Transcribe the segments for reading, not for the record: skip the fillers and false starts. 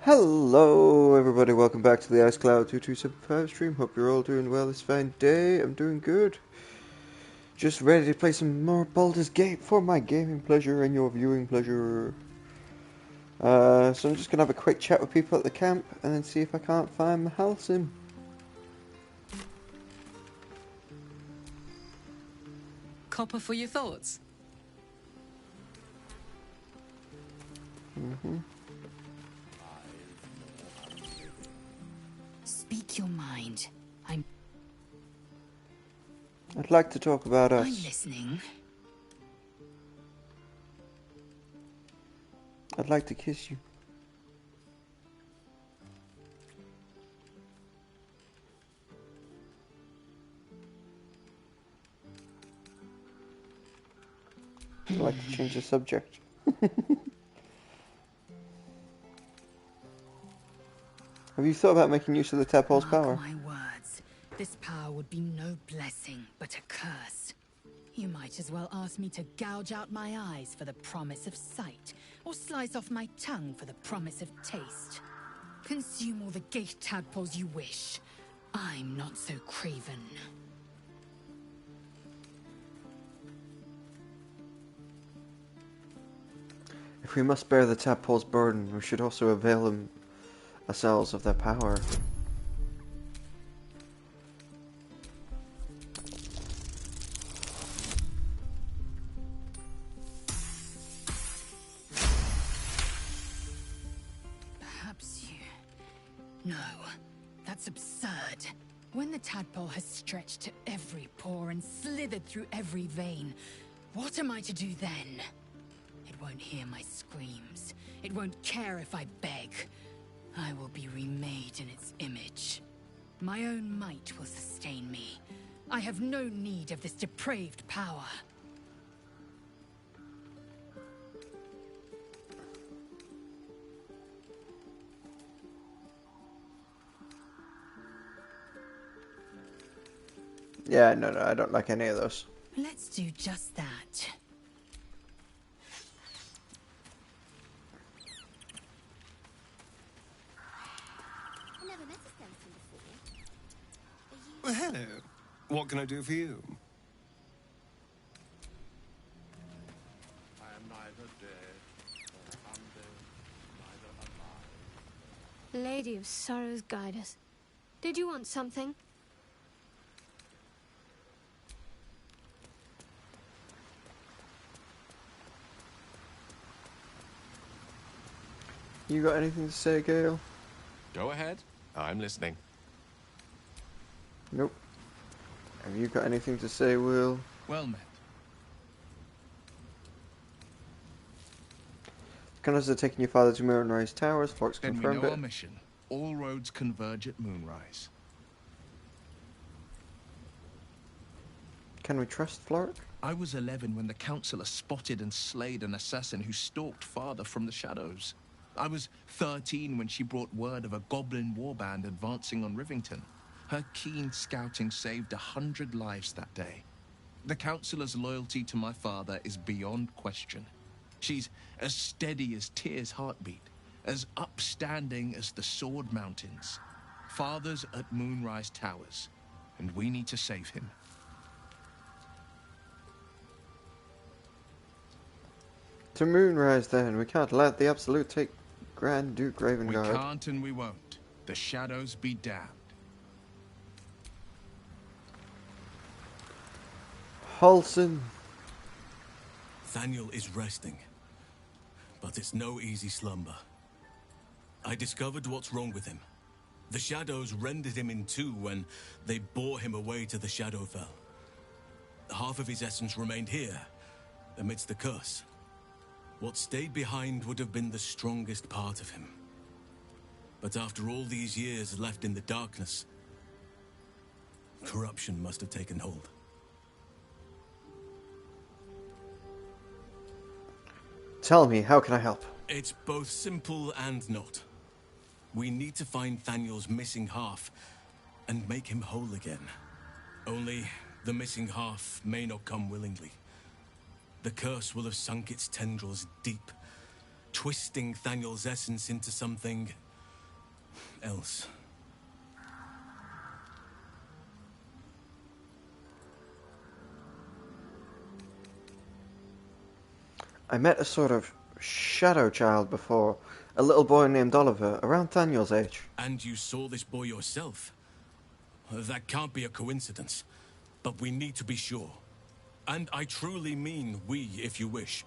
Hello everybody, welcome back to the IceCloud2275 stream. Hope you're all doing well this fine day. I'm doing good. Just ready to play some more Baldur's Gate for my gaming pleasure and your viewing pleasure. So I'm just going to have a quick chat with people at the camp and then see if I can't find my Halcyon. Copper for your thoughts. Speak your mind. I'd like to talk about us. I'm listening. I'd like to kiss you. I'd like to change the subject. Have you thought about making use of the tadpole's power? Mark my words. This power would be no blessing, but a curse. You might as well ask me to gouge out my eyes for the promise of sight, or slice off my tongue for the promise of taste. Consume all the gate tadpoles you wish. I'm not so craven. If we must bear the tadpole's burden, we should also avail ourselves of their power. Perhaps you... No, that's absurd. When the tadpole has stretched to every pore and slithered through every vein, what am I to do then? It won't hear my screams. It won't care if I beg. I will be remade in its image. My own might will sustain me. I have no need of this depraved power. Yeah, no, I don't like any of those. Let's do just that. Well, hello. What can I do for you? I am neither dead, nor undead, neither alive. Lady of Sorrows, guide us. Did you want something? You got anything to say, Gale? Go ahead. I'm listening. Nope. Have you got anything to say, Will? Well met. Gunners are taking your father to Moonrise Towers. Fox Then we confirmed know it. our mission. All roads converge at Moonrise. Can we trust Flork? I was 11 when the Councillor spotted and slayed an assassin who stalked father from the shadows. I was 13 when she brought word of a goblin warband advancing on Rivington. Her keen scouting saved 100 lives that day. The Councillor's loyalty to my father is beyond question. She's as steady as Tyr's heartbeat, as upstanding as the Sword Mountains. Father's at Moonrise Towers, and we need to save him. To Moonrise, then. We can't let the Absolute take Grand Duke We Ravengard. can't and we won't. The shadows be damned. Halcyon. Thaniel is resting, but it's no easy slumber. I discovered what's wrong with him. The shadows rendered him in two when they bore him away to the Shadowfell. Half of his essence remained here, amidst the curse. What stayed behind would have been the strongest part of him. But after all these years left in the darkness, corruption must have taken hold. Tell me, how can I help? It's both simple and not. We need to find Thaniel's missing half and make him whole again. Only the missing half may not come willingly. The curse will have sunk its tendrils deep, twisting Thaniel's essence into something else. I met a sort of shadow child before, a little boy named Oliver, around Daniel's age. And you saw this boy yourself? That can't be a coincidence. But we need to be sure. And I truly mean we, if you wish.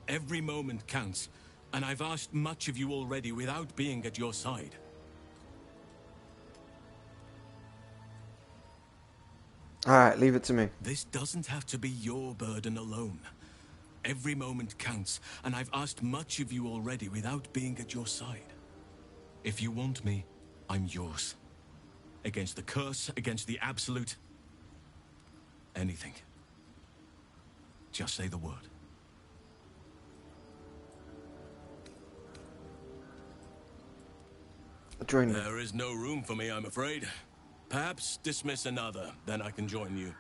Every moment counts, and I've asked much of you already without being at your side. Alright, leave it to me. This doesn't have to be your burden alone. Every moment counts, and I've asked much of you already without being at your side. If you want me, I'm yours. Against the curse, against the absolute... anything. Just say the word. Join me. There is no room for me, I'm afraid. Perhaps dismiss another, then I can join you.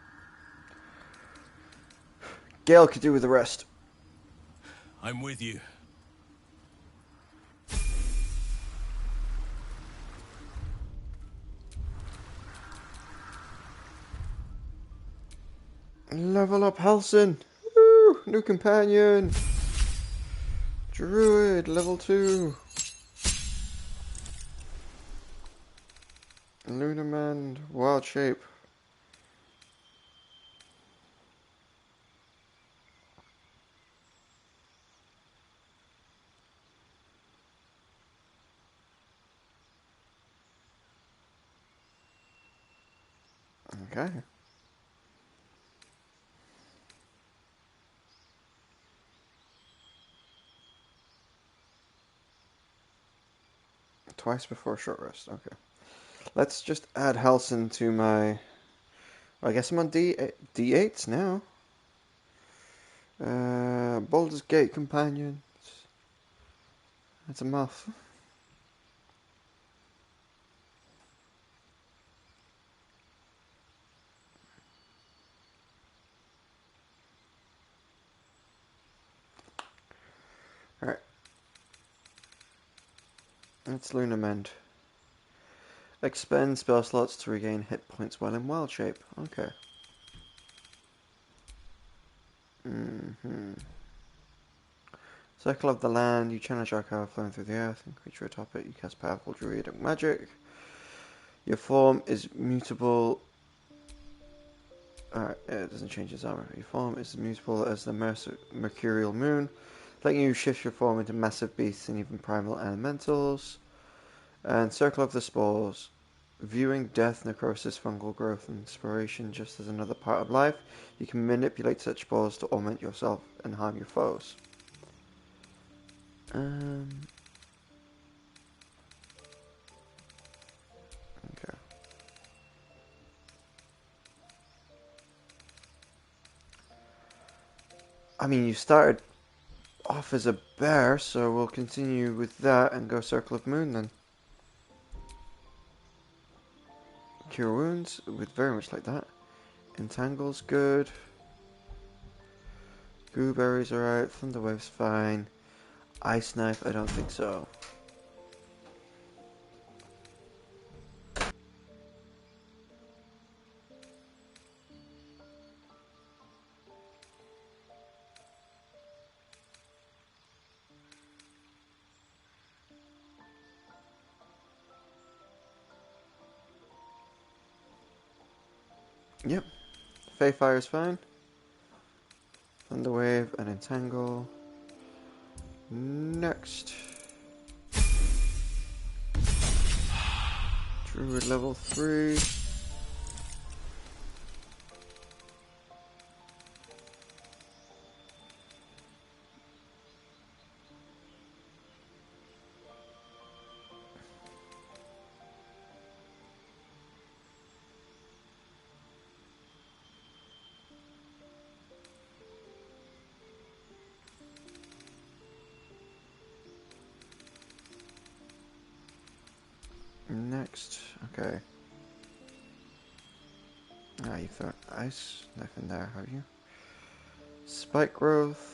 Gale could do with the rest. I'm with you. Level up Halsin. Woo! New companion. Druid, level 2. Lunarmand, wild shape. Okay. Twice before short rest. Okay. Let's just add Halsin to my... Well, I guess I'm on D8s now. Baldur's Gate companions. That's a mouth. Alright. That's Lunarmend. Expend spell slots to regain hit points while in wild shape. Okay. Circle of the land. You channel Jarkar flowing through the earth and creature atop it. You cast powerful druidic magic. Your form is mutable. Alright, it doesn't change its armor. Your form is mutable as the mercurial moon, letting you shift your form into massive beasts and even primal elementals. And Circle of the Spores. Viewing death, necrosis, fungal growth, and inspiration just as another part of life, you can manipulate such spores to augment yourself and harm your foes. Okay. I mean, you started off as a bear, so we'll continue with that and go Circle of Moon then. Cure wounds, with very much like that. Entangle's good. Gooberry's alright. Thunderwave's fine. Ice Knife, I don't think so. Yep. Fey Fire's fine. Thunderwave and Entangle. Next. Druid level 3. Next, okay. Ah, you found Ice Knife in there, have you? Spike Growth.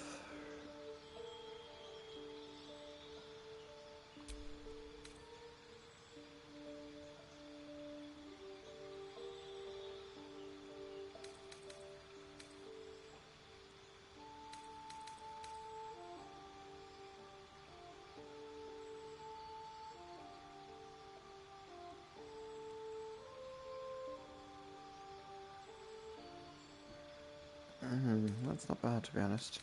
That's not bad, to be honest.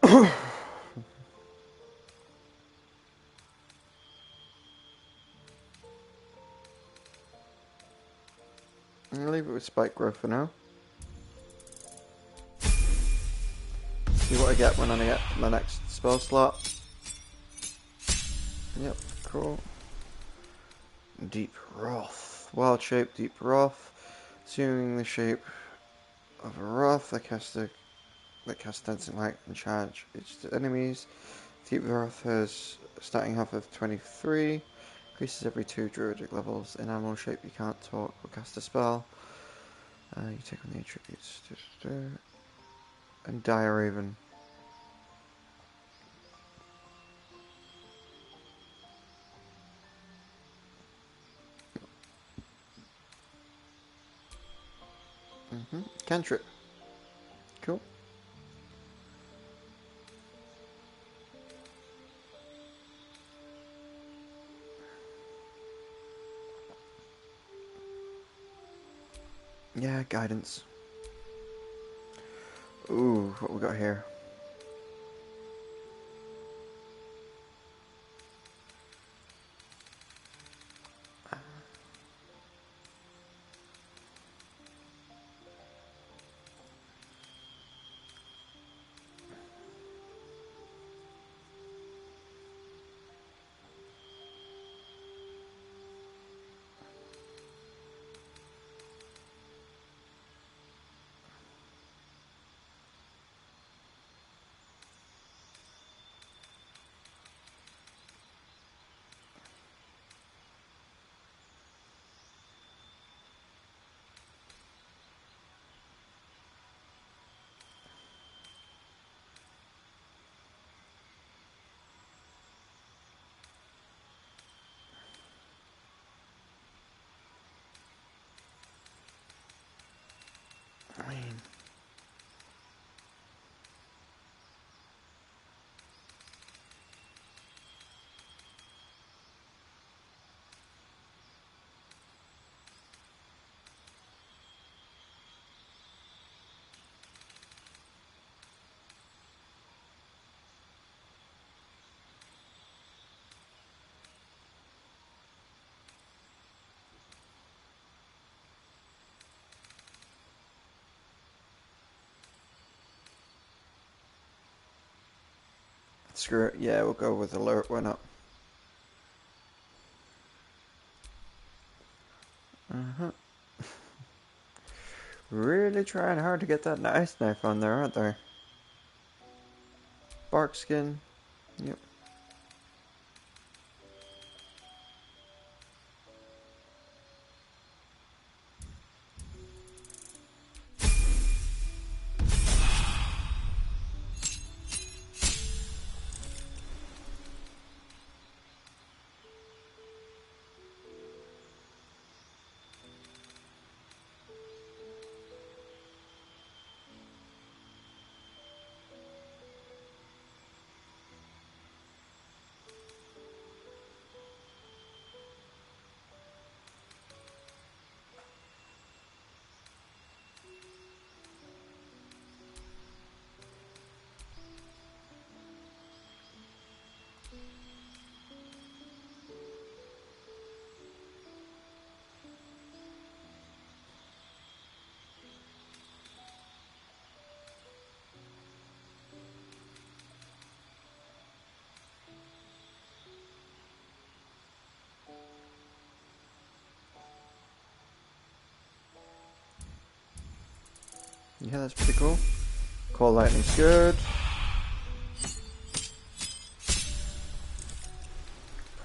I'm gonna leave it with spike growth for now. See what I get when I get my next spell slot. Yep, cool. Deep Wrath. Wild shape, Deep Wrath. Assuming the shape of a wrath, that casts dancing light and charge its enemies. Deep Wrath has a starting health of 23. Increases every 2 druidic levels. In animal shape, you can't talk or cast a spell. You take on the attributes. And Dire Raven. Cantrip. Cool. Yeah, guidance. Ooh, what we got here? I mean, screw it. Yeah, we'll go with alert. Why not? Really trying hard to get that ice knife on there, aren't they? Bark skin. Yep. Yeah, that's pretty cool. Call lightning's good.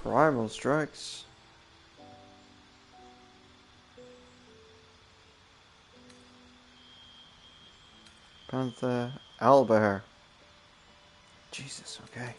Primal strikes. Panther. Owlbear. Jesus, okay.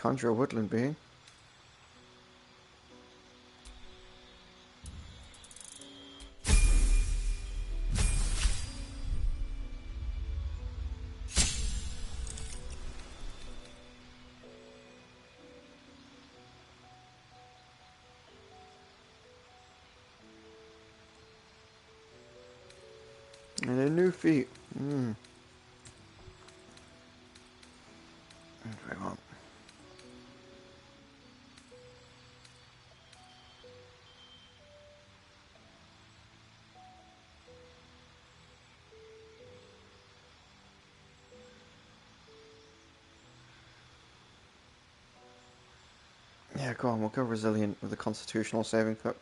conjure a woodland being. And a new feat. What do I want? Yeah, go on, we'll go resilient with a constitution saving throw.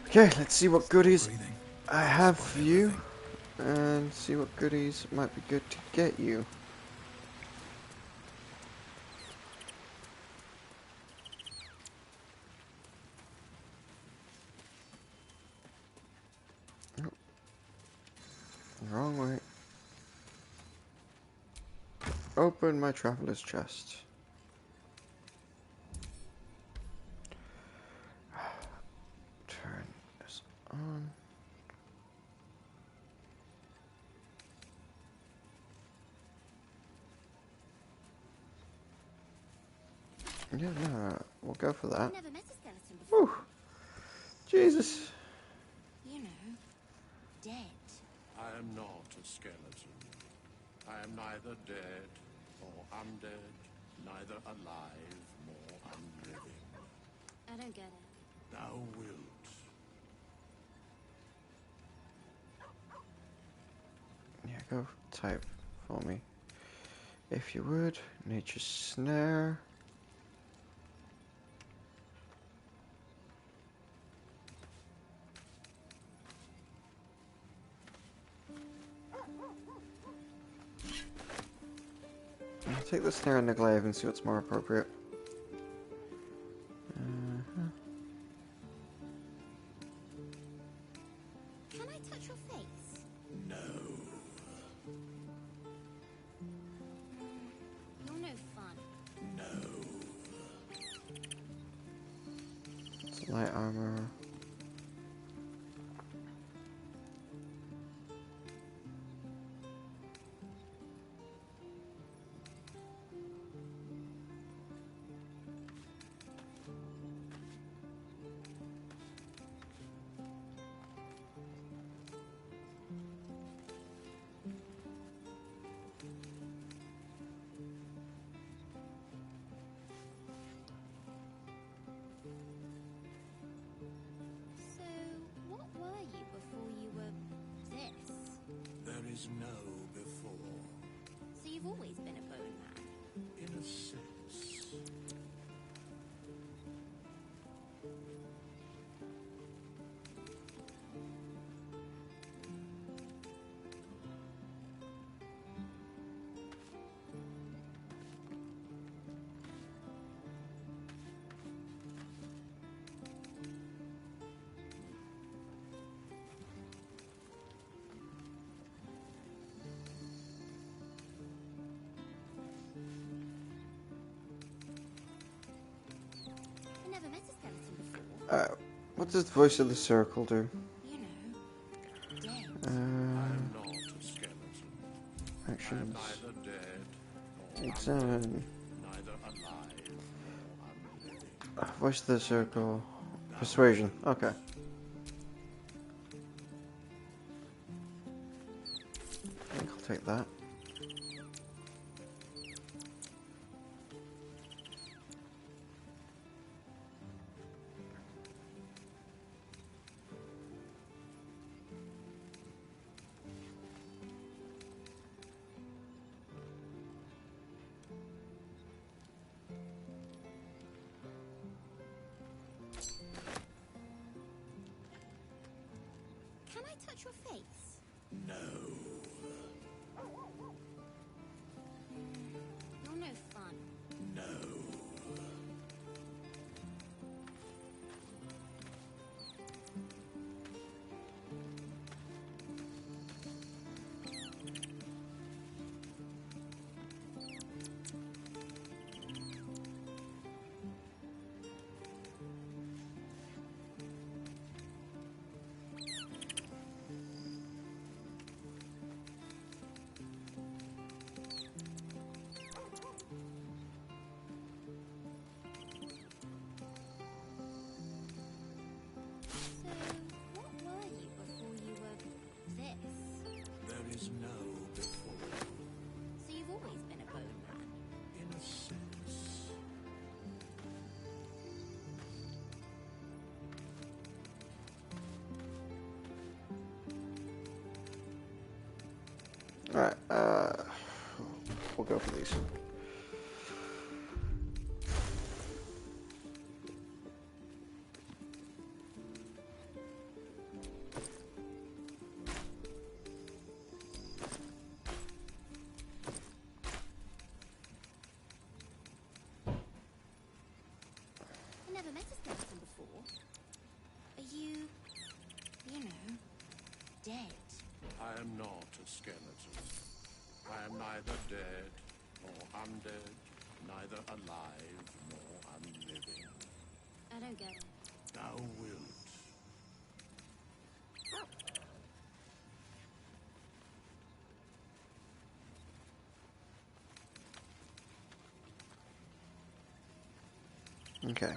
Okay, let's see what goodies I have for you, and see what goodies might be good to get you. Oh, wrong way. Open my traveler's chest. Turn this on. Yeah, no, we'll go for that. Never met a skeleton before. Whew. Jesus. You know, dead. I am not a skeleton. I am neither dead or undead, neither alive nor unliving. I don't get it. Thou wilt. Yeah, go type for me. If you would, nature's snare. I'll take the snare and the glaive and see what's more appropriate. Can I touch your face? No. You're no fun. No. It's light armor. So, what were you before you were this? There is no before. So you've always been a bone man? In a sense. I never met a skeleton before. What does the voice of the circle do? You know, dead. I am not a skeleton. I am Actions. neither dead nor Examine. neither alive nor unliving. Voice of the circle. Persuasion. Okay. I think I'll take that. I touch your face? No. You're no fun. No. So, what were you before you were this? There is no before. So you've always been a bone man? In a sense. Alright, we'll go for these. I never met a skeleton before. Are you know, dead? I am not a skeleton. I am neither dead nor undead, neither alive nor unliving. I don't get it. Thou wilt. Okay.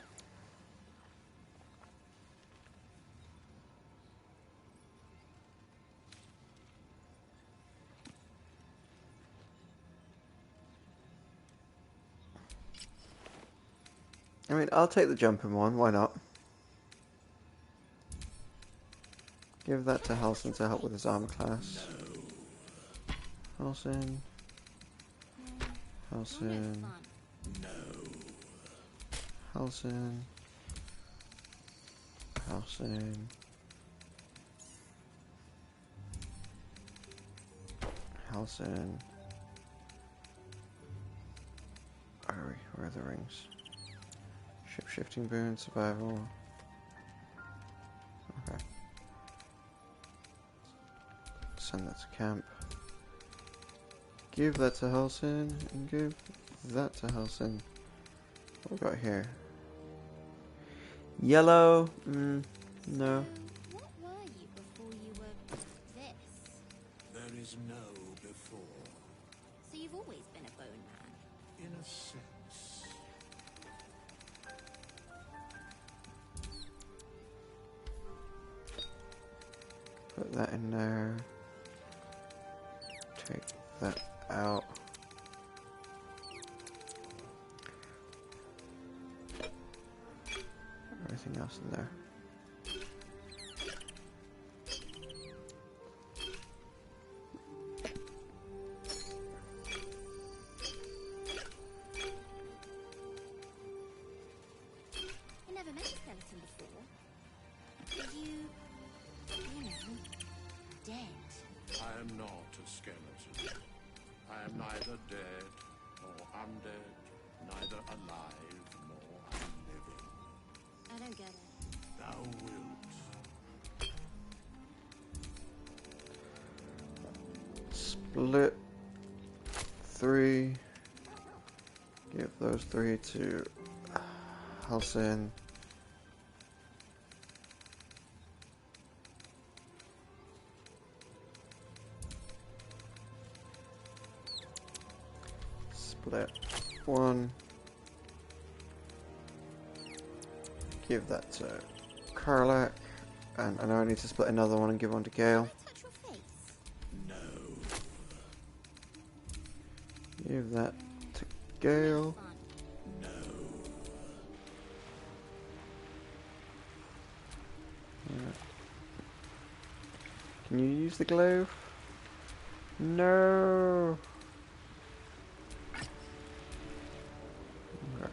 I mean, I'll take the jumping one, why not? Give that to Halsin to help with his armor class. Halsin. You're no Halsin. fun. Halsin. Halsin. Halsin. Where are the rings? Shifting boon, survival. Okay. Send that to camp. Give that to Halsin, and give that to Halsin. What we got here? Yellow? No. So, what were you before you were this? There is no before. So you've always been a bone man? In a sense. Put that in there. Take that out. Everything else in there. I never met a skeleton before. Are you know, dead? I am not a skeleton. I am neither dead nor undead, neither alive nor unliving. I don't get it. Thou wilt. Split 3. Give those 3 to Halsin. Split 1. Give that to Karlak. And I know I need to split another one and give one to Gale. Can I touch your face? No. Give that to You're no Gale. fun. No. Can you use the glaive? No. Okay.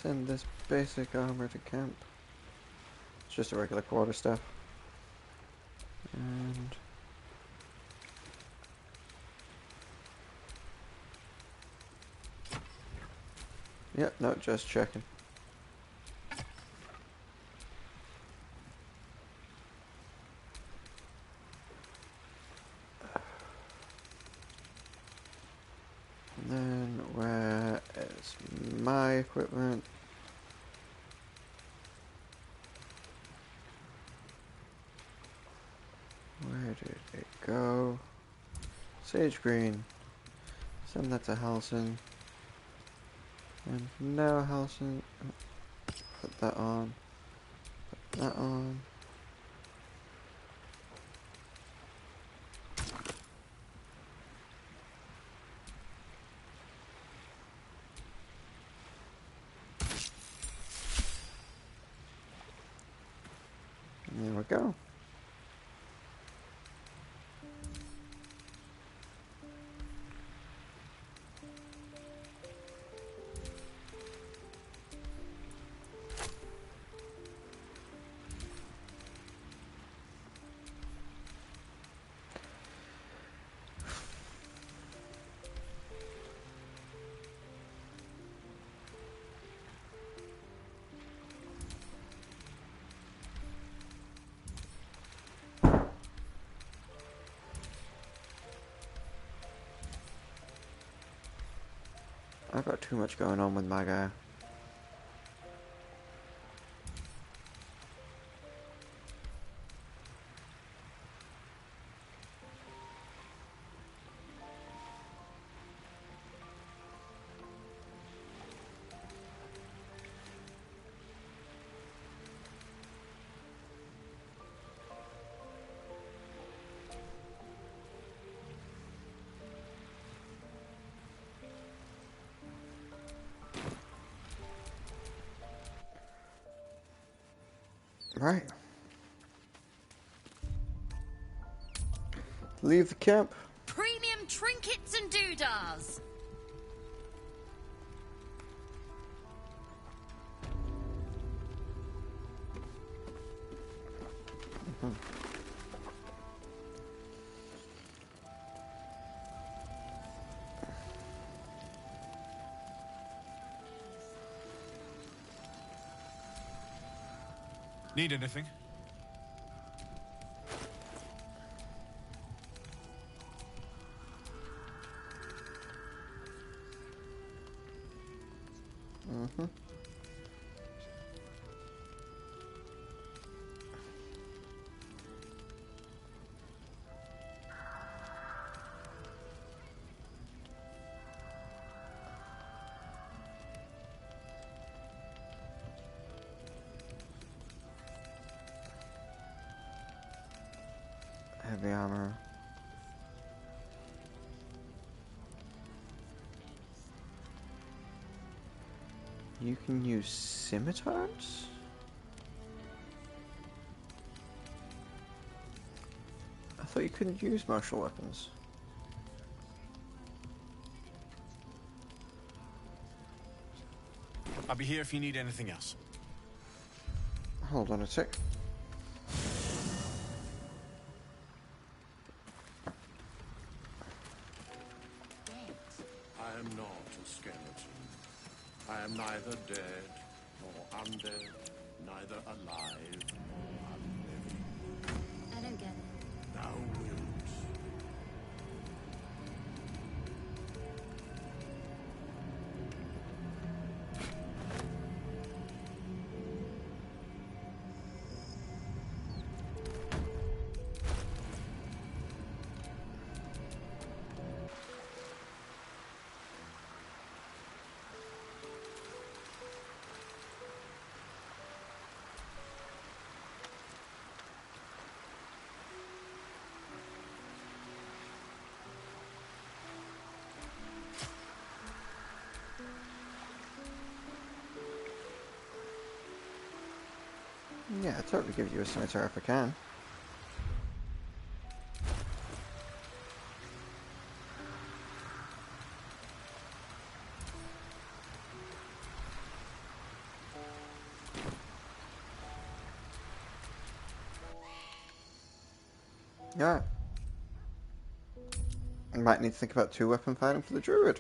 send this basic armor to camp. It's just a regular quarterstaff. And yep, no, just checking. And then where is my equipment? Where did it go? Sage green. Send that to Halson. And now Halson, put that on. Put that on. And there we go. I've got too much going on with my guy. Right. Leave the camp. Premium trinkets and doodahs. Need anything? Heavy armor. You can use scimitars? I thought you couldn't use martial weapons. I'll be here if you need anything else. Hold on a sec. I am not a skeleton. I am neither dead nor undead, neither alive nor unliving. I don't get it. Thou wilt. Yeah, I'd totally give you a scimitar if I can. Yeah. I might need to think about 2-weapon fighting for the druid.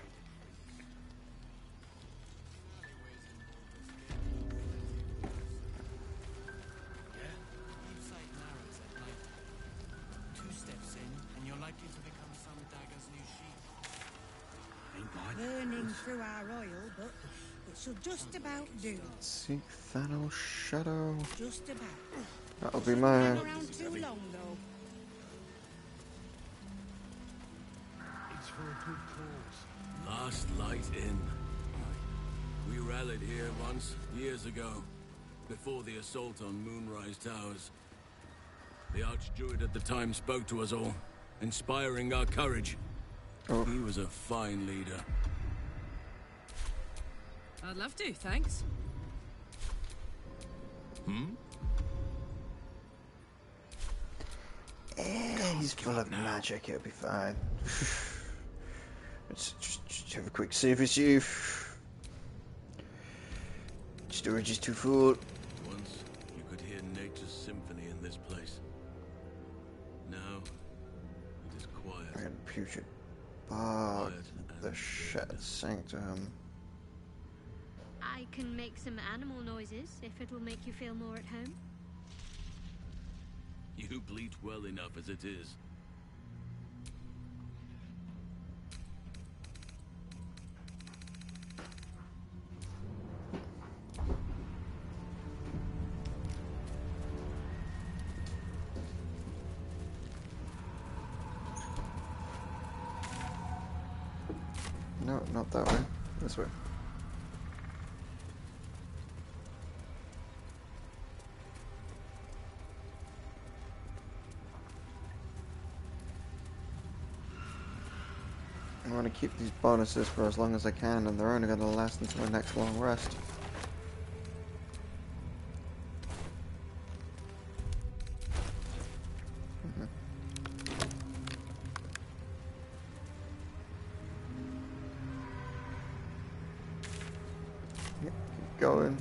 Burning through our oil, but it shall just about do. Seek Thanos Shadow. Just about. That'll be Shouldn't my... hang around too long, though. It's for a good cause. Last light in. We rallied here once, years ago, before the assault on Moonrise Towers. The Archdruid at the time spoke to us all, inspiring our courage. Oh. He was a fine leader. I'd love to, thanks. He's full of magic, it'll be fine. Let's just have a quick save with you. Storage is too full. Once, you could hear nature's symphony in this place. Now, it is quiet. And putrid bog, the shed sanctum. I can make some animal noises if it will make you feel more at home. You bleat well enough as it is. No, not that way. This way. I want to keep these bonuses for as long as I can, and they're only going to last until my next long rest. Yep, keep going.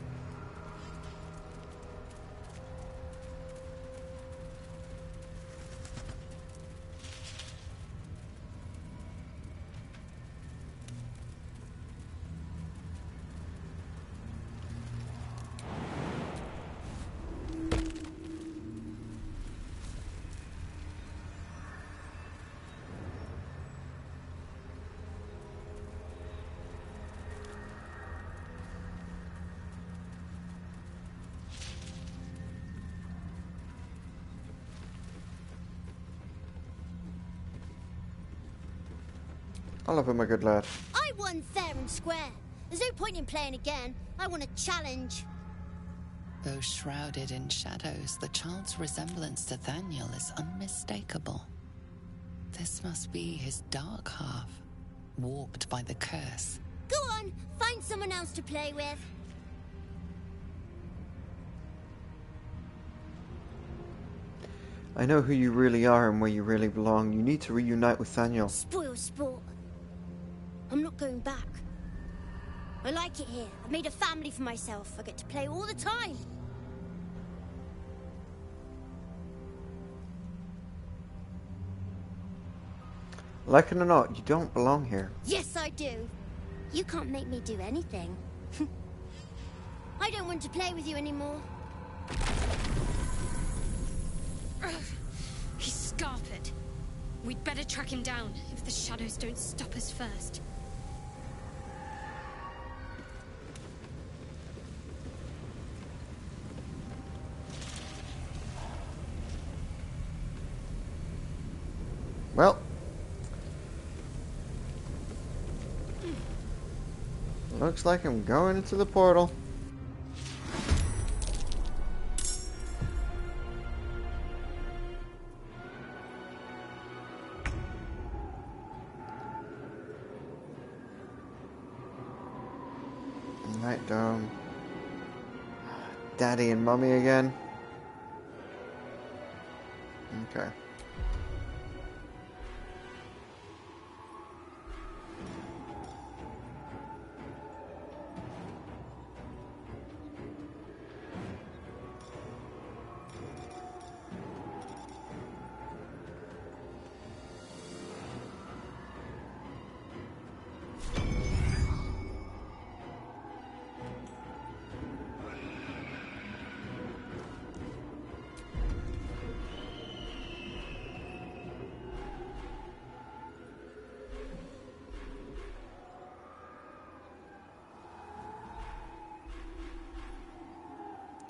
I love him, my good lad. I won fair and square. There's no point in playing again. I want a challenge. Though shrouded in shadows, the child's resemblance to Thaniel is unmistakable. This must be his dark half, warped by the curse. Go on, find someone else to play with. I know who you really are and where you really belong. You need to reunite with Thaniel. Spoil sport. I'm not going back. I like it here. I've made a family for myself. I get to play all the time. Like it or not, you don't belong here. Yes, I do. You can't make me do anything. I don't want to play with you anymore. He's scarpered. We'd better track him down if the shadows don't stop us first. Well. Looks like I'm going into the portal. Night Dome. Daddy and Mummy again. Okay.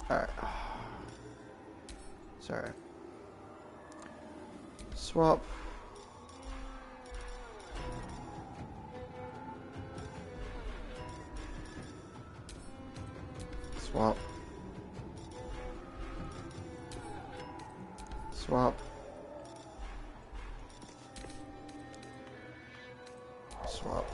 Alright. Sorry. Swap. Swap. Swap. Swap.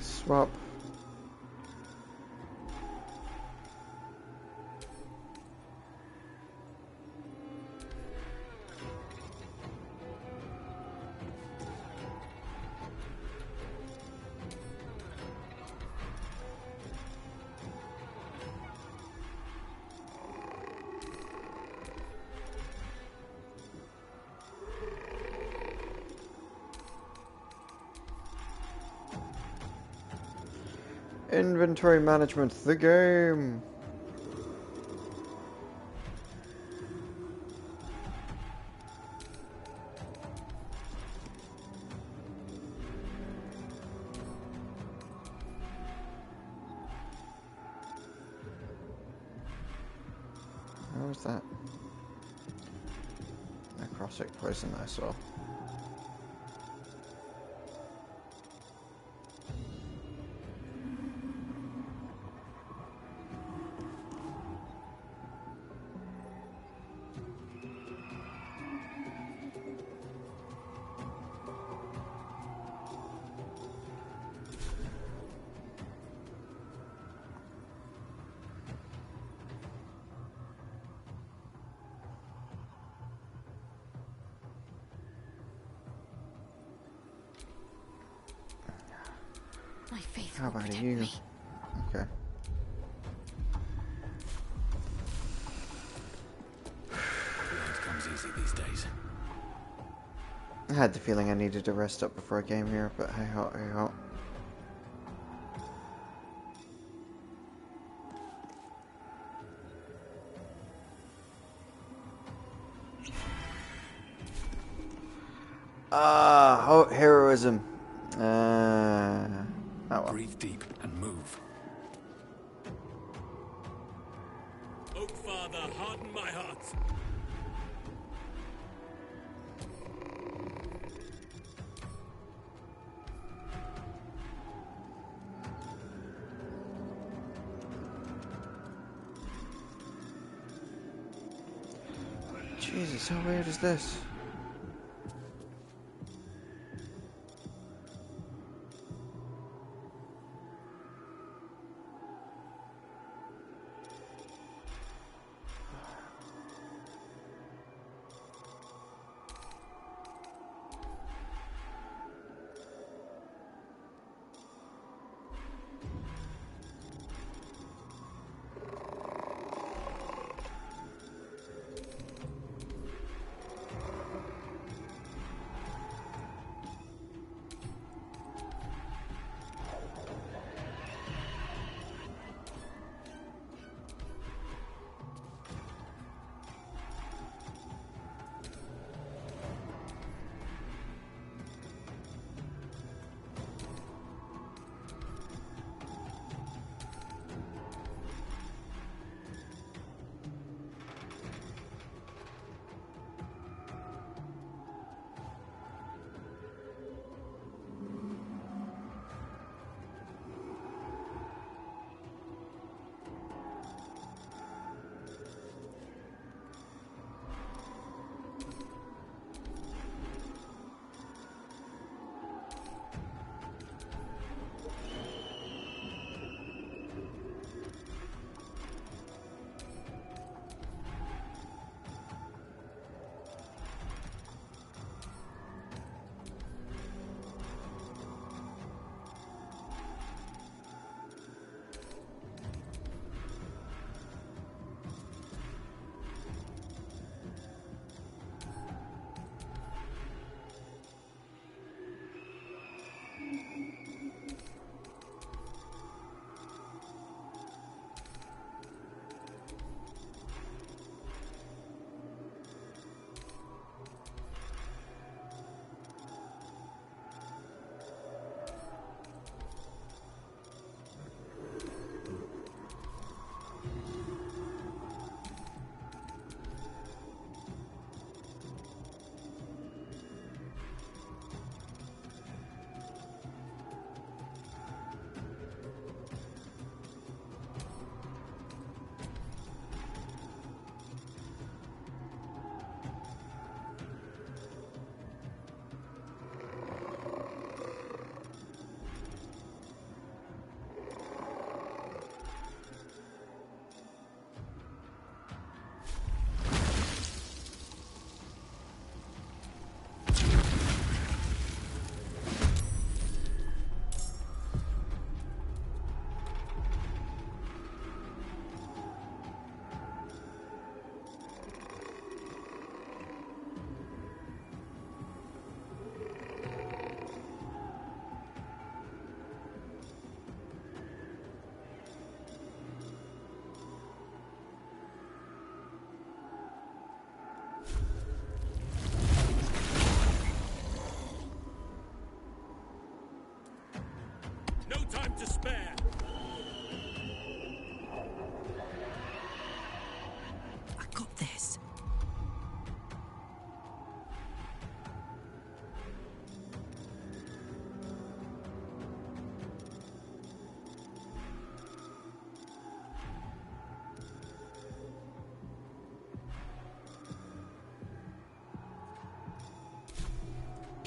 Swap. Inventory management, the game. What was that? Necrotic poison I saw. My faith How will about protect you? me. Okay. Blood comes easy these days. I had the feeling I needed to rest up before I came here, but hey ho, hey ho. Heroism. Oh well. Breathe deep and move. Oak Father, harden my heart. Jesus, how weird is this?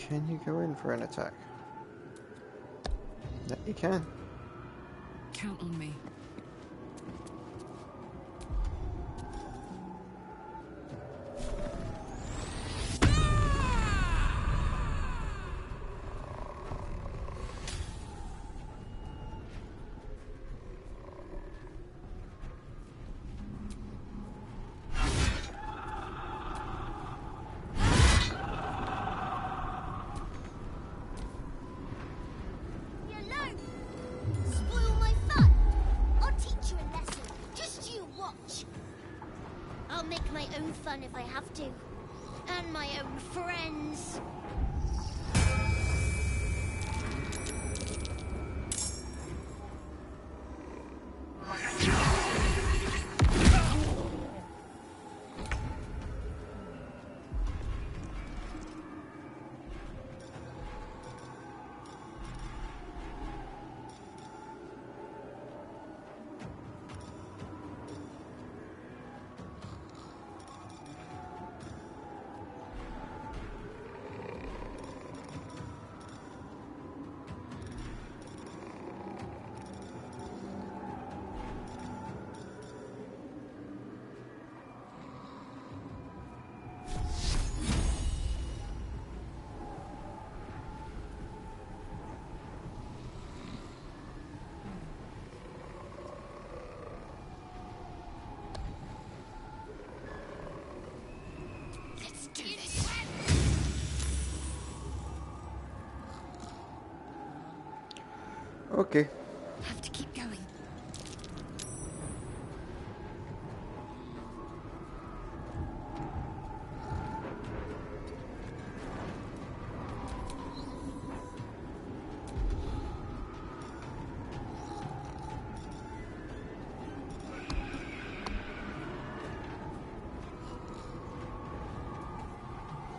Can you go in for an attack? Yeah, you can. Count on me. I'll make my own fun if I have to. And my own friends. Okay. Have to keep going.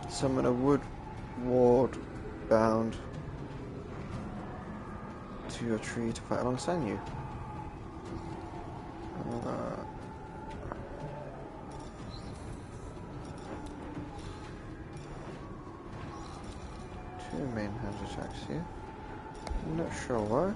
Summon a wood ward bound to your tree to fight alongside you. Two main hand attacks here. I'm not sure why.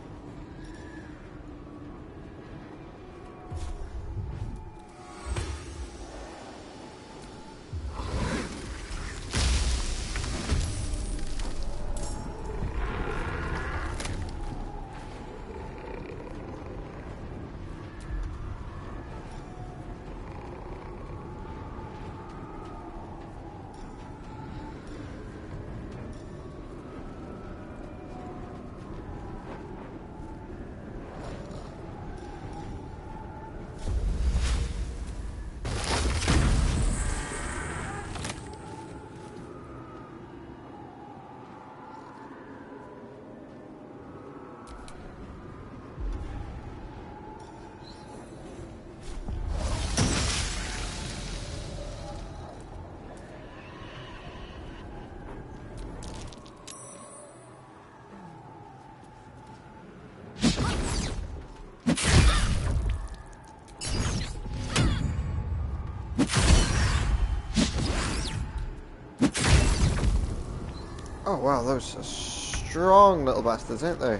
Oh wow, those are strong little bastards, aren't they?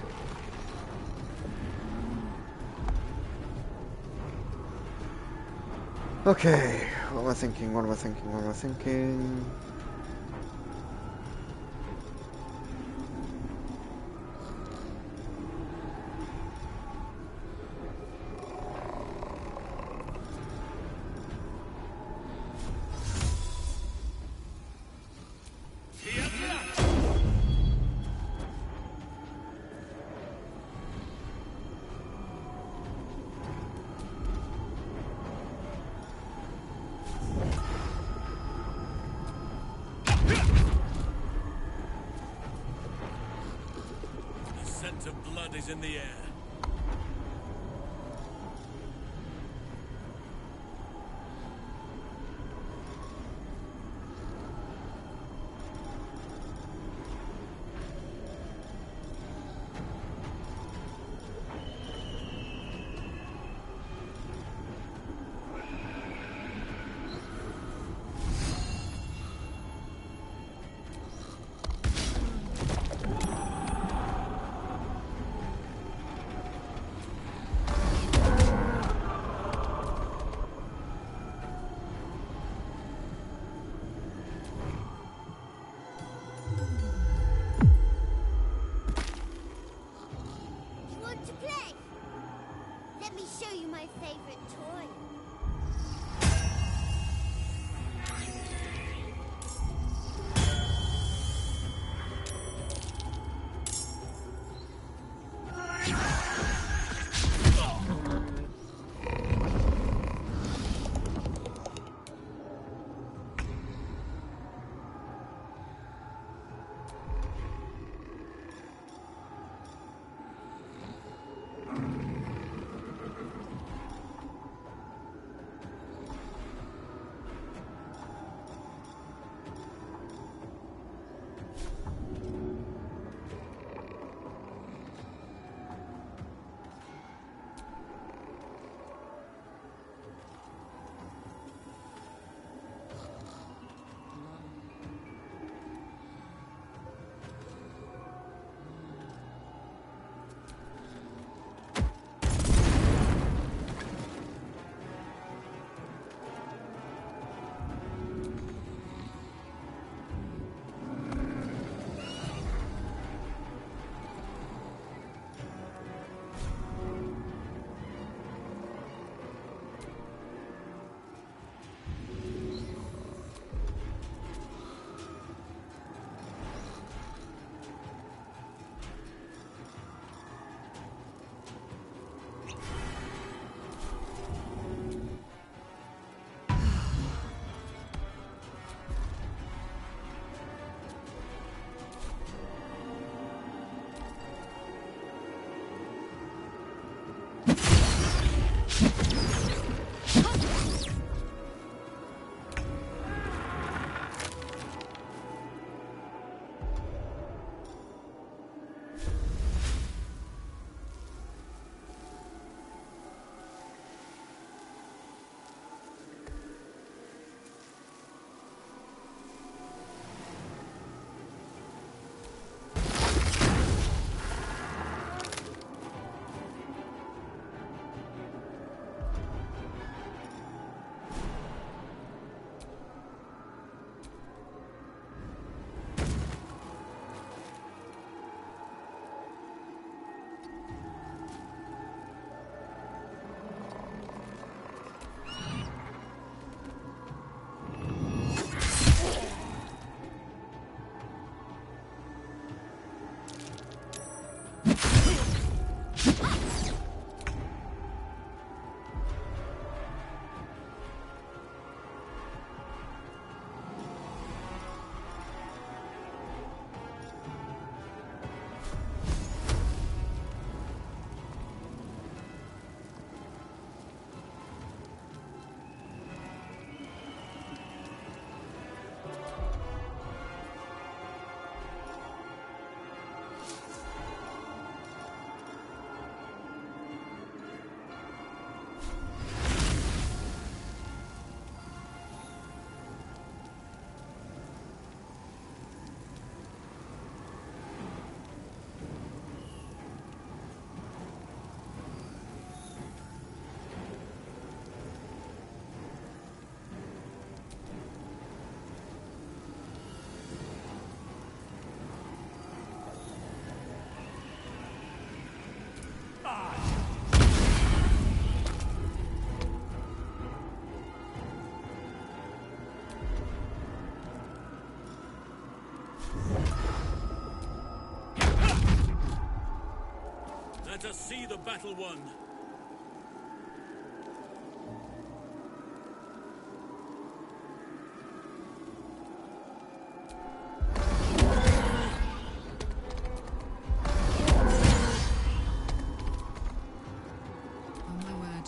Okay, what am I thinking? What am I thinking? What am I thinking? Of blood is in the air. favorite toy. Let us see the battle won. Oh my word.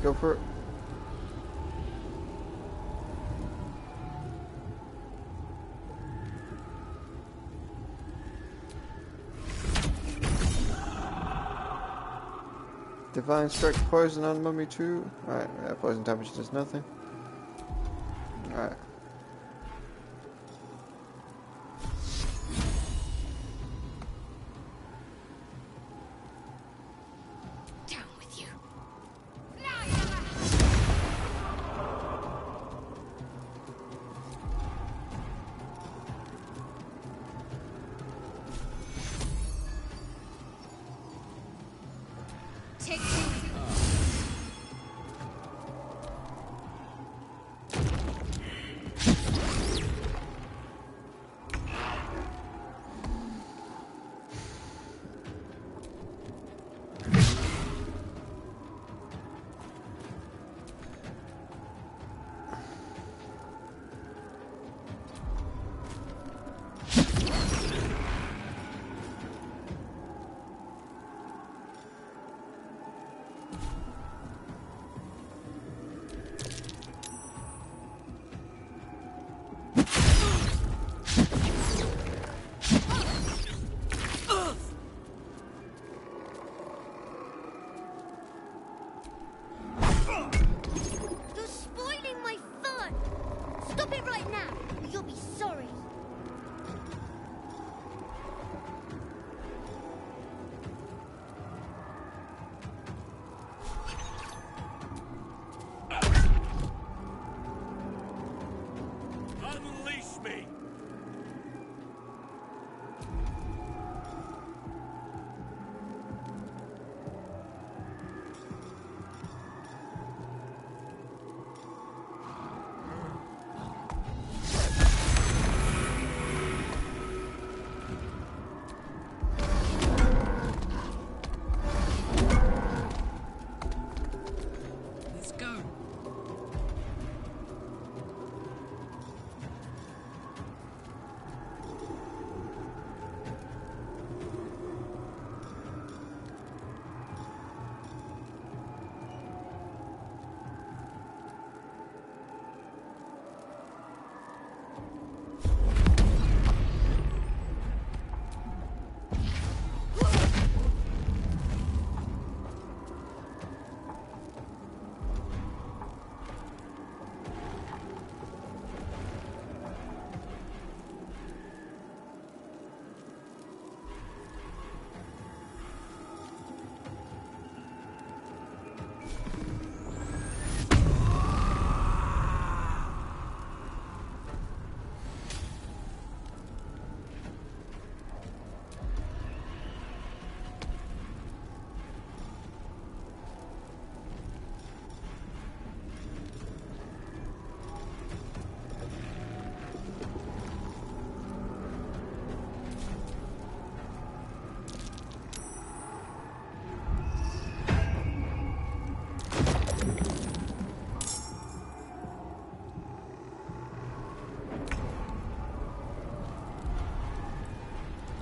Go for it. Divine Strike poison on Mummy too. Alright, yeah, poison damage does nothing. Alright. Down with you. Take You're spoiling my fun! Stop it right now, or you'll be sorry. Unleash me! Let's go.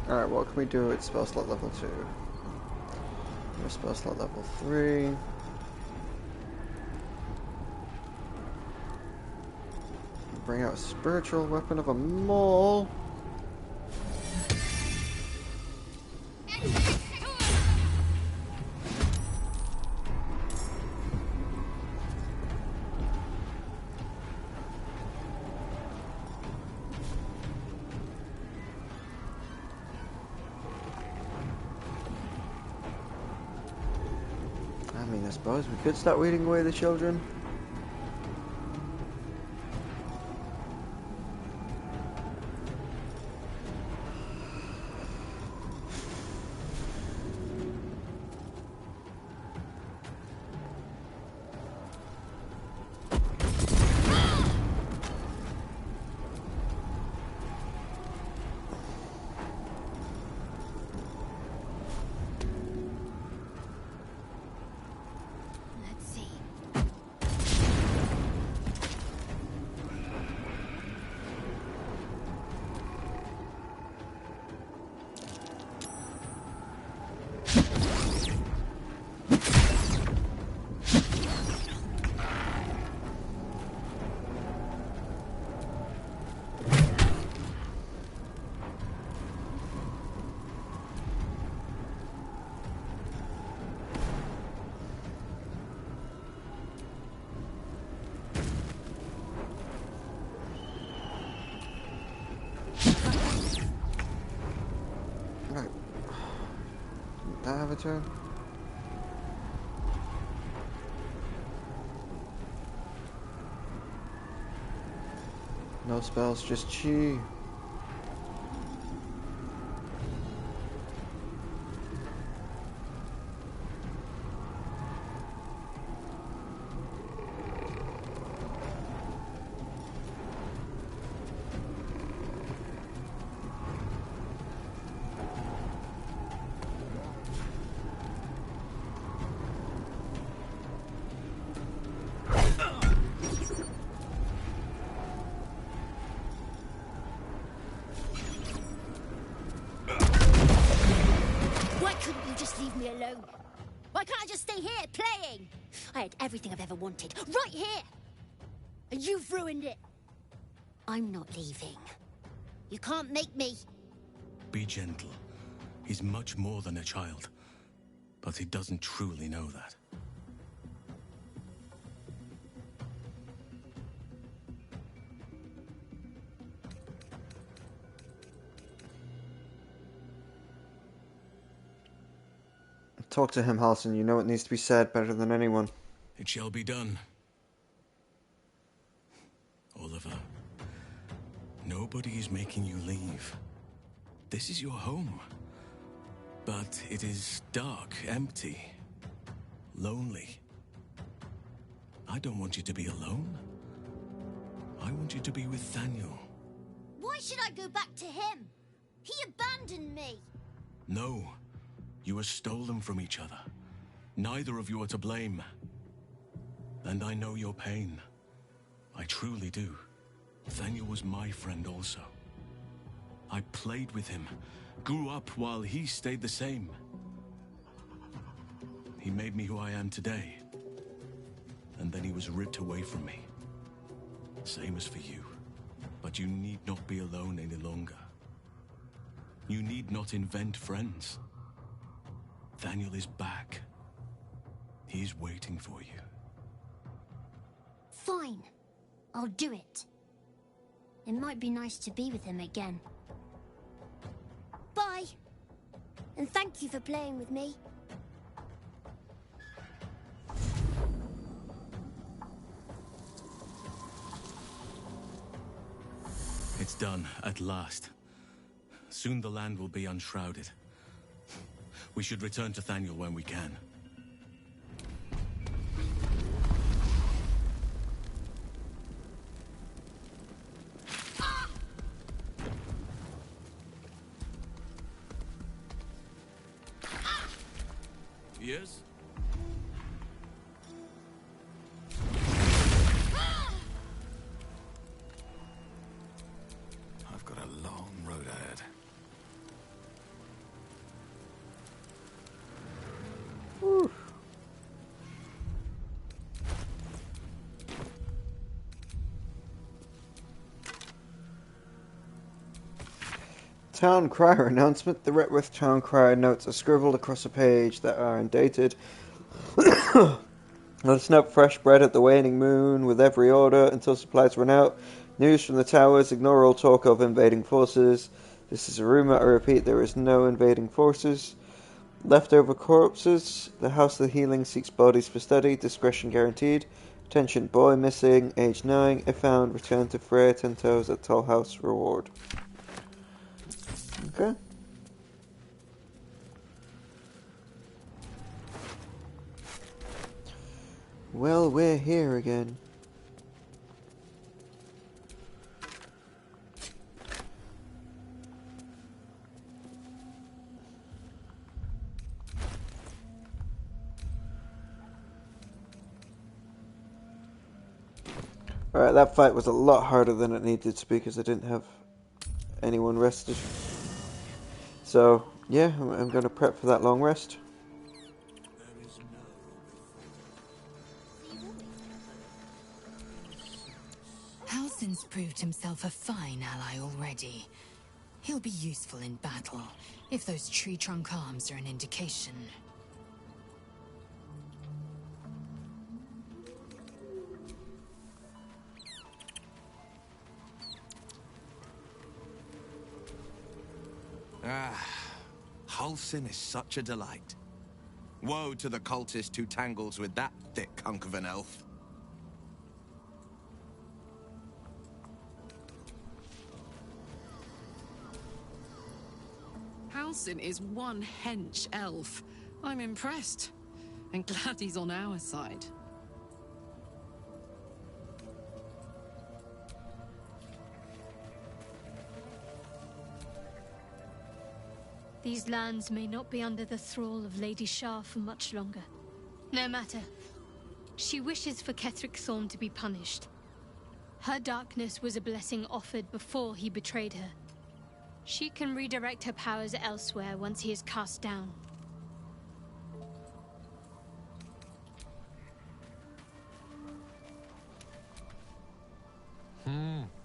Alright, what can we do at spell slot level 2? We're spell slot level 3. Bring out a spiritual weapon of a mole. I suppose we could start weeding away the children. have a turn? No spells, just chi. Why can't I just stay here, playing? I had everything I've ever wanted, right here! And you've ruined it. I'm not leaving. You can't make me. Be gentle. He's much more than a child. But he doesn't truly know that. Talk to him, Halsin. You know what needs to be said better than anyone. It shall be done. Oliver, nobody is making you leave. This is your home. But it is dark, empty, lonely. I don't want you to be alone. I want you to be with Thaniel. Why should I go back to him? He abandoned me. No. You were stolen from each other. Neither of you are to blame. And I know your pain. I truly do. Thaniel was my friend also. I played with him, grew up while he stayed the same. He made me who I am today. And then he was ripped away from me. Same as for you. But you need not be alone any longer. You need not invent friends. Thaniel is back. He's waiting for you. Fine. I'll do it. It might be nice to be with him again. Bye. And thank you for playing with me. It's done, at last. Soon the land will be unshrouded. We should return to Thaniel when we can. Yes? I've got a long road ahead. Whew. Town Crier announcement. The Retworth Town Crier notes are scribbled across a page that are undated. Let us know fresh bread at the waning moon with every order until supplies run out. News from the towers. Ignore all talk of invading forces. This is a rumor. I repeat, there is no invading forces. Leftover corpses. The House of the Healing seeks bodies for study. Discretion guaranteed. Attention, boy missing, age 9. If found, return to Freya 10 Toes at Toll House. Reward. Okay. Well, we're here again. Alright, that fight was a lot harder than it needed to be because I didn't have anyone rested. So, yeah, I'm going to prep for that long rest. Halsin's proved himself a fine ally already. He'll be useful in battle, if those tree trunk arms are an indication. Ah, Halsin is such a delight. Woe to the cultist who tangles with that thick hunk of an elf. Halsin is one hench elf. I'm impressed. And glad he's on our side. These lands may not be under the thrall of Lady Shah for much longer. No matter. She wishes for Ketheric Thorm to be punished. Her darkness was a blessing offered before he betrayed her. She can redirect her powers elsewhere once he is cast down.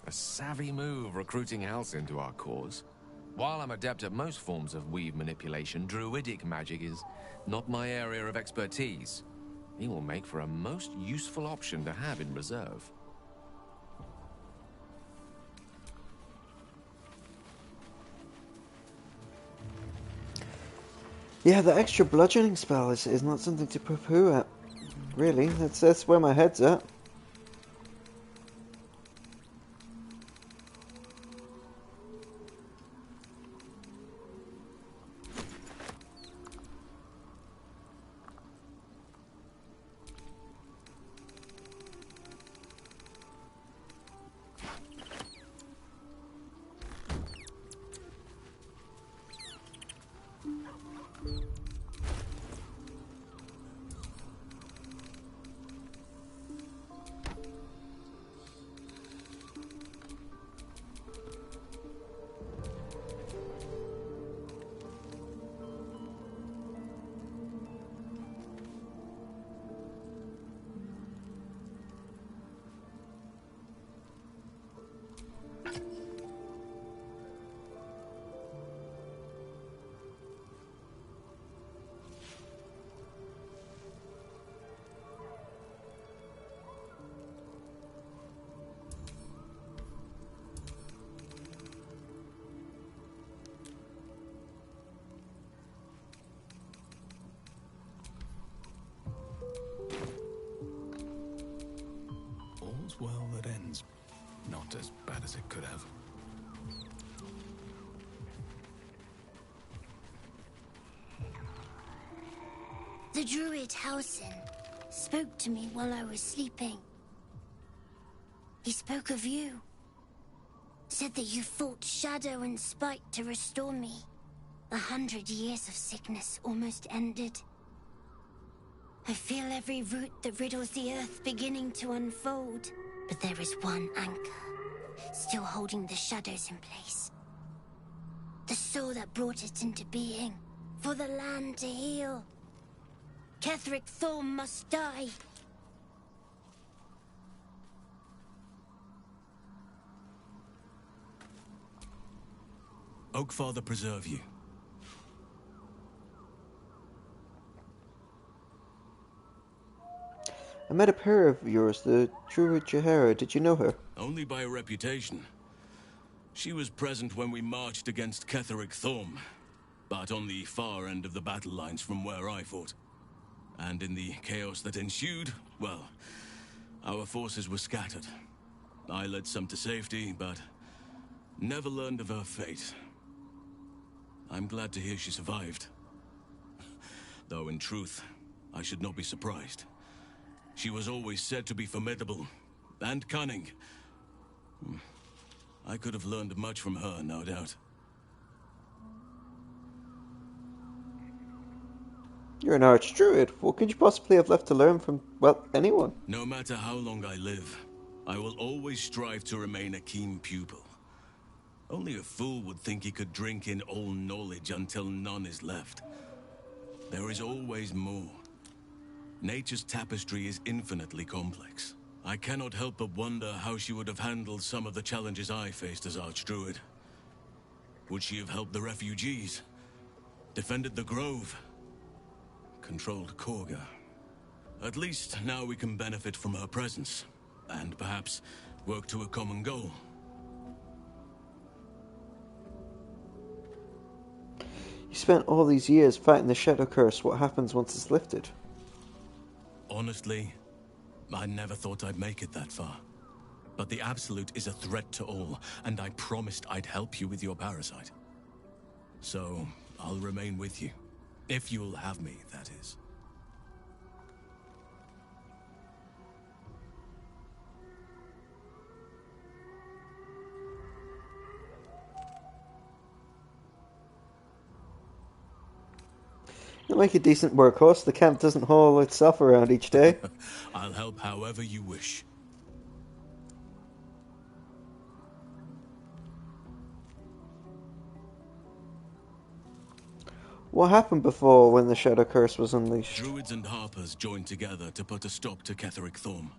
A savvy move recruiting Halsin to our cause. While I'm adept at most forms of weave manipulation, druidic magic is not my area of expertise. He will make for a most useful option to have in reserve. Yeah, the extra bludgeoning spell is not something to poo-poo at. Really, that's where my head's at. All's well that ends. Not as bad as it could have. The druid Halsin spoke to me while I was sleeping. He spoke of you. Said that you fought shadow and spite to restore me. 100 years of sickness almost ended. I feel every root that riddles the earth beginning to unfold. But there is one anchor, still holding the shadows in place. The soul that brought it into being, for the land to heal. Ketheric Thorm must die. Oakfather preserve you. I met a pair of yours, the Druid Jahara. Did you know her? Only by reputation. She was present when we marched against Ketheric Thorm, but on the far end of the battle lines from where I fought. And in the chaos that ensued, well, our forces were scattered. I led some to safety, but never learned of her fate. I'm glad to hear she survived. Though in truth, I should not be surprised. She was always said to be formidable and cunning. I could have learned much from her, no doubt. You're an archdruid. What could you possibly have left to learn from, well, anyone? No matter how long I live, I will always strive to remain a keen pupil. Only a fool would think he could drink in all knowledge until none is left. There is always more. Nature's tapestry is infinitely complex. I cannot help but wonder how she would have handled some of the challenges I faced as Archdruid. Would she have helped the refugees? Defended the Grove? Controlled Korga? At least now we can benefit from her presence, and perhaps work to a common goal. You You spent all these years fighting the Shadow Curse. What happens once it's lifted? Honestly, I never thought I'd make it that far. But the Absolute is a threat to all, and I promised I'd help you with your parasite. So, I'll remain with you. If you'll have me, that is. You'll make a decent workhorse. The camp doesn't haul itself around each day. I'll help however you wish. What happened before when the Shadow Curse was unleashed? Druids and Harpers joined together to put a stop to Ketheric Thorm.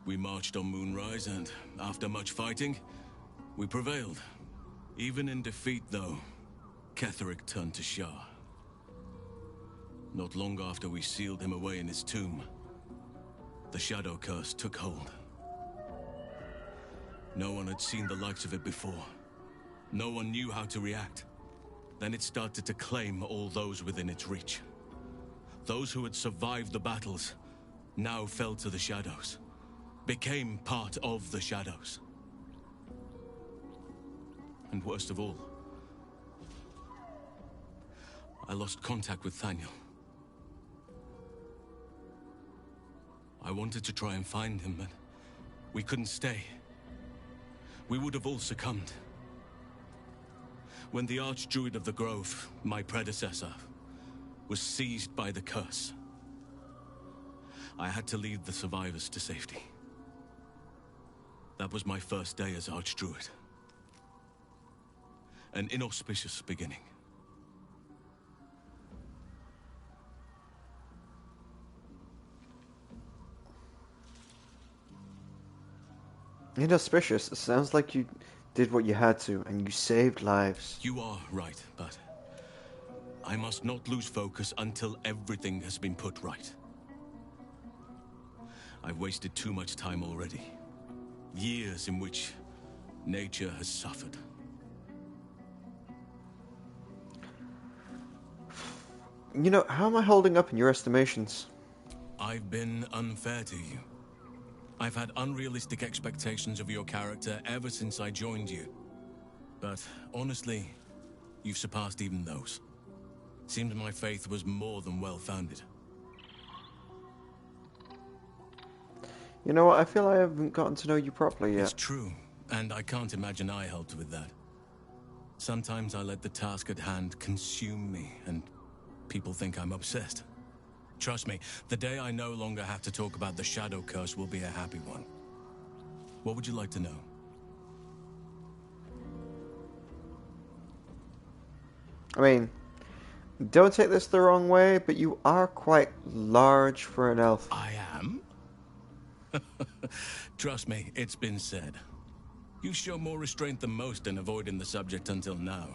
We marched on Moonrise, and after much fighting, we prevailed. Even in defeat, though, Ketheric turned to Shah. Not long after we sealed him away in his tomb, the Shadow Curse took hold. No one had seen the likes of it before. No one knew how to react. Then it started to claim all those within its reach. Those who had survived the battles now fell to the shadows, became part of the shadows. And worst of all, I lost contact with Thaniel. I wanted to try and find him, but we couldn't stay. We would have all succumbed. When the Archdruid of the Grove, my predecessor, was seized by the curse, I had to lead the survivors to safety. That was my first day as Archdruid. An inauspicious beginning. Inauspicious. It sounds like you did what you had to, and you saved lives. You are right, but I must not lose focus until everything has been put right. I've wasted too much time already. Years in which nature has suffered. You know, how am I holding up in your estimations? I've been unfair to you. I've had unrealistic expectations of your character ever since I joined you. But honestly, you've surpassed even those. Seems my faith was more than well-founded. You know what, I feel I haven't gotten to know you properly yet. It's true, and I can't imagine I helped with that. Sometimes I let the task at hand consume me, and people think I'm obsessed. Trust me, the day I no longer have to talk about the Shadow Curse will be a happy one. What would you like to know? I mean, don't take this the wrong way, but you are quite large for an elf. I am? Trust me, it's been said. You show more restraint than most in avoiding the subject until now.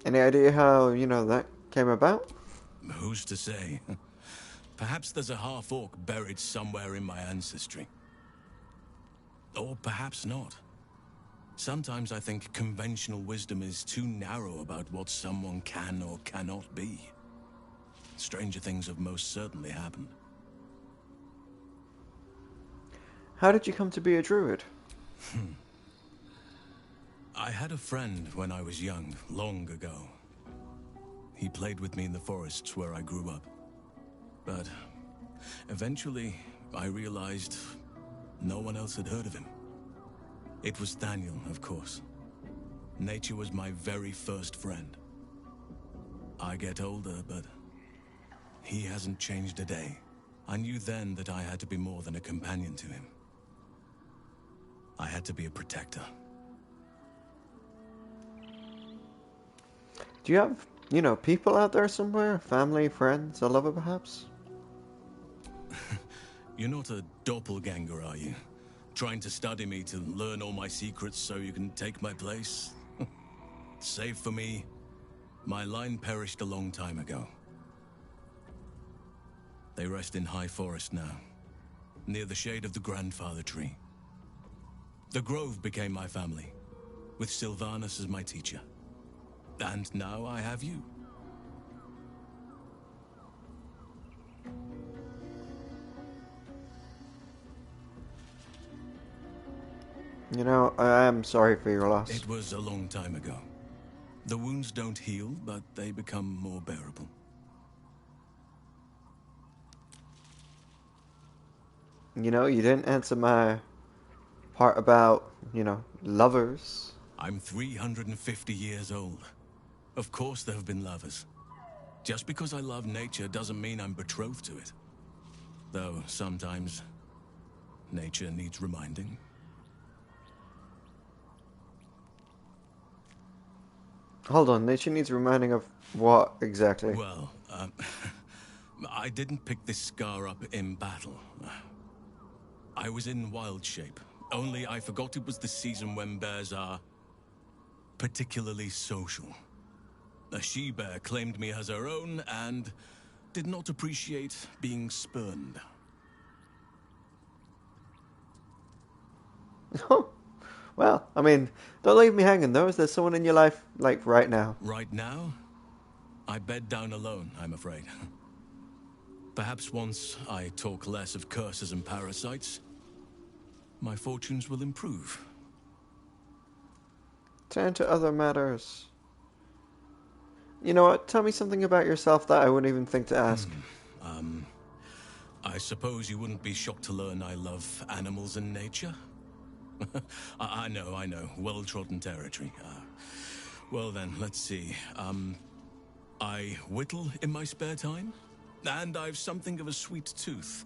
Any idea how, that came about? Who's to say? Perhaps there's a half-orc buried somewhere in my ancestry. Or perhaps not. Sometimes I think conventional wisdom is too narrow about what someone can or cannot be. Stranger things have most certainly happened. How did you come to be a druid? I had a friend when I was young, long ago. He played with me in the forests where I grew up. But eventually, I realized no one else had heard of him. It was Thaniel, of course. Nature was my very first friend. I get older, but he hasn't changed a day. I knew then that I had to be more than a companion to him. I had to be a protector. Do you have, people out there somewhere? Family, friends, a lover perhaps? You're not a doppelganger, are you? Trying to study me to learn all my secrets so you can take my place? Save for me, my line perished a long time ago. They rest in High Forest now, near the shade of the grandfather tree. The Grove became my family, with Sylvanas as my teacher. And now I have you. You know, I am sorry for your loss. It was a long time ago. The wounds don't heal, but they become more bearable. You know, you didn't answer my part about, you know, lovers. I'm 350 years old. Of course there have been lovers. Just because I love nature doesn't mean I'm betrothed to it. Though sometimes nature needs reminding. Hold on, nature needs reminding of what exactly? Well, I didn't pick this scar up in battle. I was in wild shape. Only I forgot it was the season when bears are particularly social. A she-bear claimed me as her own and did not appreciate being spurned. Well, I mean, don't leave me hanging though. Is there someone in your life, like, right now? Right now? I bed down alone, I'm afraid. Perhaps once I talk less of curses and parasites, my fortunes will improve. Turn to other matters. You know what? Tell me something about yourself that I wouldn't even think to ask. I suppose you wouldn't be shocked to learn I love animals and nature? I know. Well-trodden territory. Well then, let's see. I whittle in my spare time, and I've something of a sweet tooth.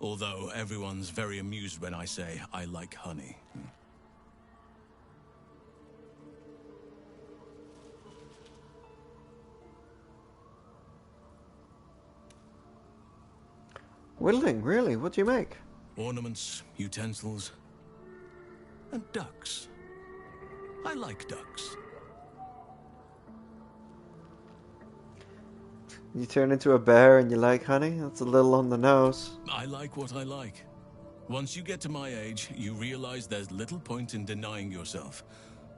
Although everyone's very amused when I say I like honey. Whittling, really? What do you make? Ornaments, utensils, and ducks. I like ducks. You turn into a bear and you like honey? That's a little on the nose. I like what I like. Once you get to my age, you realize there's little point in denying yourself,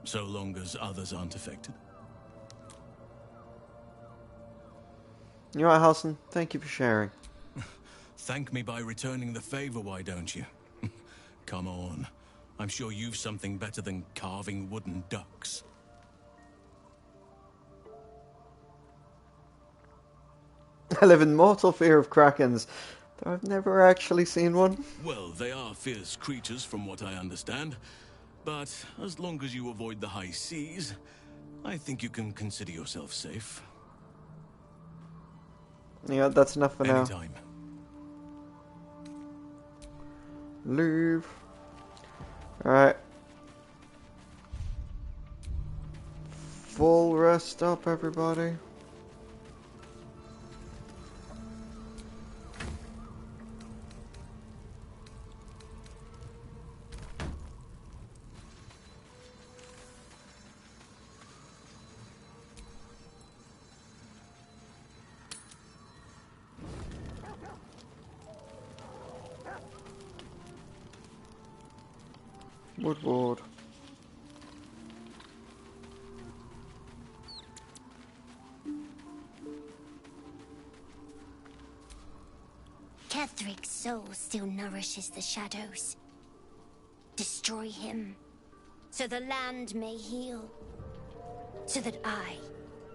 so long as others aren't affected. You know what, Halson? Thank you for sharing. Thank me by returning the favor, why don't you? Come on. I'm sure you've something better than carving wooden ducks. I live in mortal fear of krakens, though I've never actually seen one. Well, they are fierce creatures from what I understand. But as long as you avoid the high seas, I think you can consider yourself safe. Yeah, that's enough for now. Anytime. Leave. Alright. Full rest up, everybody. Woodward. Kethric's soul still nourishes the shadows. Destroy him, so the land may heal, so that I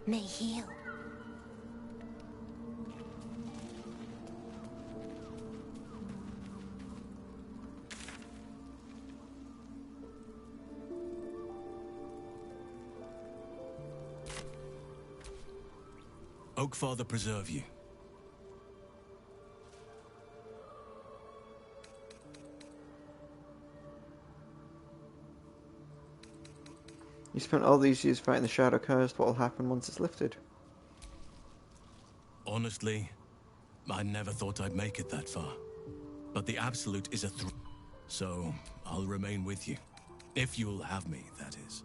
may heal. Oakfather preserve you. You spent all these years fighting the Shadow Cursed. What will happen once it's lifted? Honestly, I never thought I'd make it that far. But the Absolute is a threat, so I'll remain with you. If you'll have me, that is.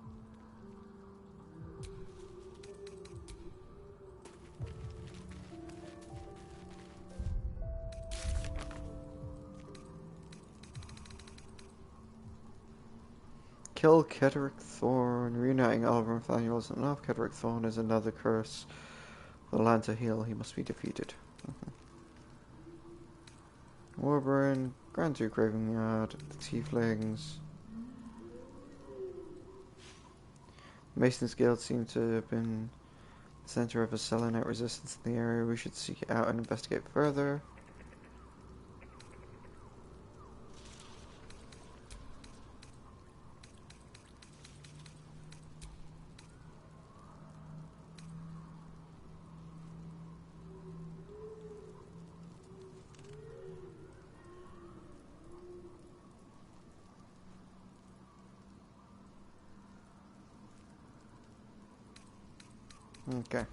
kill Ketterick Thorn. Reuniting Oliver and Nathaniel isn't enough. Ketterick Thorn is another curse. For the land to heal, he must be defeated. Warburn, Grand Duke Ravengard, the Tieflings. Mason's Guild seem to have been the center of a Selenite resistance in the area. We should seek it out and investigate further. Okay.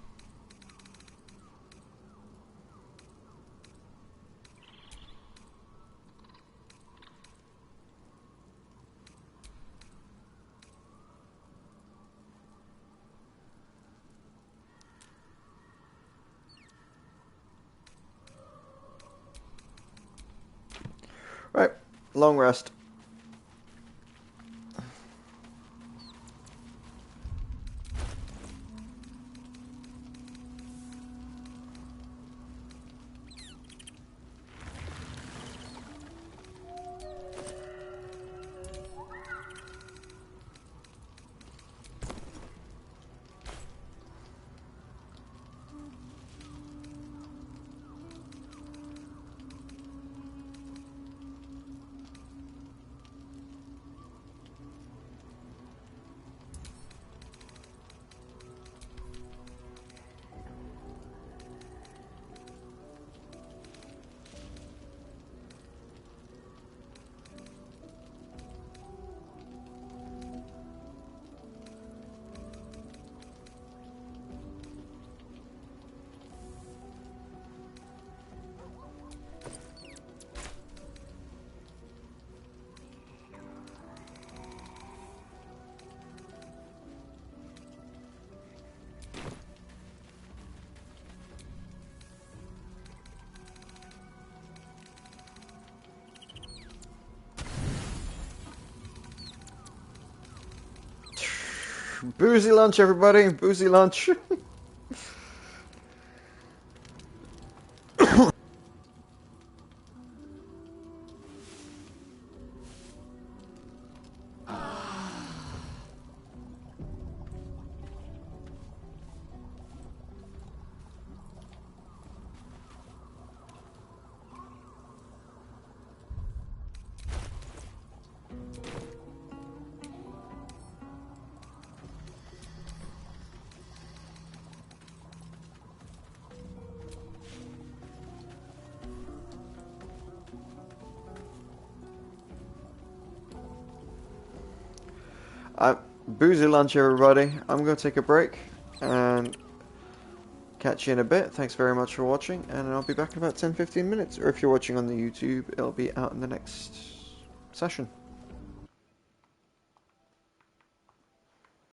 Right, long rest. Boozy lunch, everybody! Boozy lunch! Boozy lunch, everybody. I'm going to take a break and catch you in a bit. Thanks very much for watching, and I'll be back in about 10-15 minutes. Or if you're watching on the YouTube, it'll be out in the next session.